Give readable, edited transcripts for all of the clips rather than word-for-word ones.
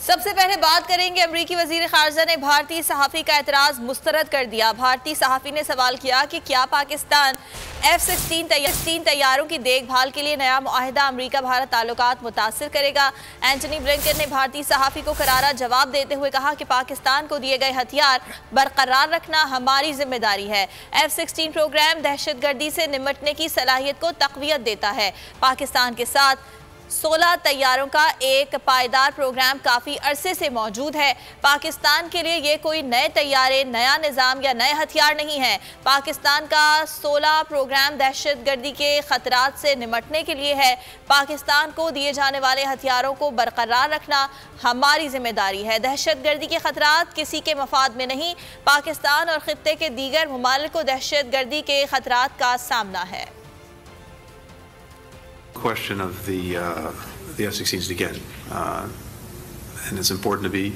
सबसे पहले बात करेंगे, अमरीकी वजीर खारजा ने भारतीय सहाफ़ी का एतराज़ मुस्तरद कर दिया। भारतीय सहाफ़ी ने सवाल किया कि क्या पाकिस्तान F-16 तैयारों की देखभाल के लिए नया मुआहिदा अमरीका भारत ताल्लुकात मुतासिर करेगा। एंटनी ब्लिंकन ने भारतीय सहाफ़ी को करारा जवाब देते हुए कहा कि पाकिस्तान को दिए गए हथियार बरकरार रखना हमारी जिम्मेदारी है। F-16 प्रोग्राम दहशत गर्दी से निपटने की सलाहियत को तक़वियत देता है। पाकिस्तान के साथ 16 तैयारों का एक पायदार प्रोग्राम काफ़ी अरसे से मौजूद है। पाकिस्तान के लिए ये कोई नए तैयारे, नया निज़ाम या नए हथियार नहीं है। पाकिस्तान का 16 प्रोग्राम दहशत गर्दी के ख़तरात से निपटने के लिए है। पाकिस्तान को दिए जाने वाले हथियारों को बरकरार रखना हमारी जिम्मेदारी है। दहशत गर्दी के ख़तरात किसी के मफाद में नहीं, पाकिस्तान और ख़ित्ते के दीगर ममालिक को दहशत गर्दी के ख़तरात का सामना है। Question of the F-16s again, and it's important to be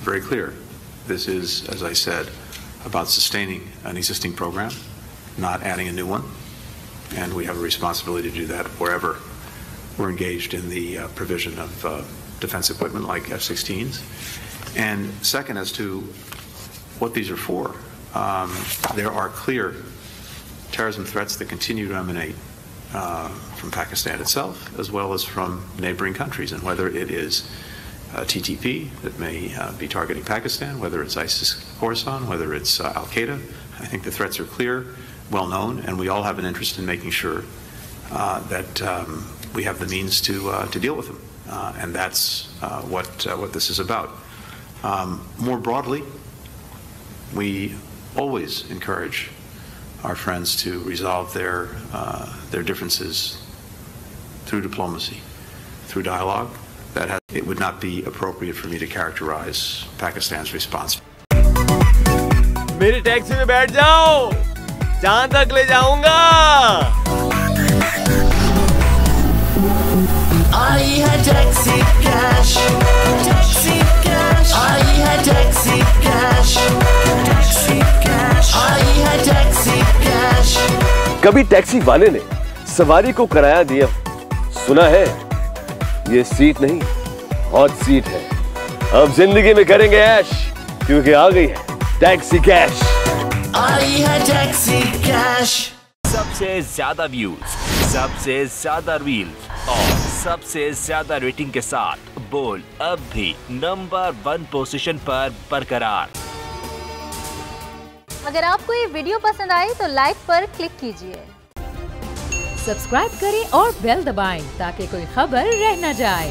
very clear. This is, as I said, about sustaining an existing program, not adding a new one, and we have a responsibility to do that wherever we're engaged in the provision of defense equipment like F-16s. And second, as to what these are for, there are clear terrorism threats that continue to emanate from Pakistan itself, as well as from neighboring countries, and whether it is TTP that may be targeting Pakistan, whether it's ISIS Khorasan, whether it's Al-Qaeda. I think the threats are clear, well known, and we all have an interest in making sure that we have the means to deal with them, and that's what this is about. More broadly, we always encourage our friends to resolve their differences through diplomacy, through dialogue. It would not be appropriate for me to characterize Pakistan's response. मेरी taxi में बैठ जाओ, जहां तक ले जाऊंगा। आई है taxi cash, taxi cash, आई है टैक्सी कैश, टैक्सी कैश, आई है टैक्सी कैश। कभी टैक्सी वाले ने सवारी को किराया दिया, सुना है ये सीट नहीं, हॉट सीट है। अब जिंदगी में करेंगे ऐश, क्योंकि आ गई है टैक्सी कैश। आई है टैक्सी कैश। सबसे ज्यादा व्यूज, सबसे ज्यादा रील्स और सबसे ज्यादा रेटिंग के साथ बोल अब भी नंबर 1 पोजीशन पर बरकरार। अगर आपको ये वीडियो पसंद आए तो लाइक पर क्लिक कीजिए, सब्सक्राइब करें और बेल दबाएं ताकि कोई खबर रह न जाए।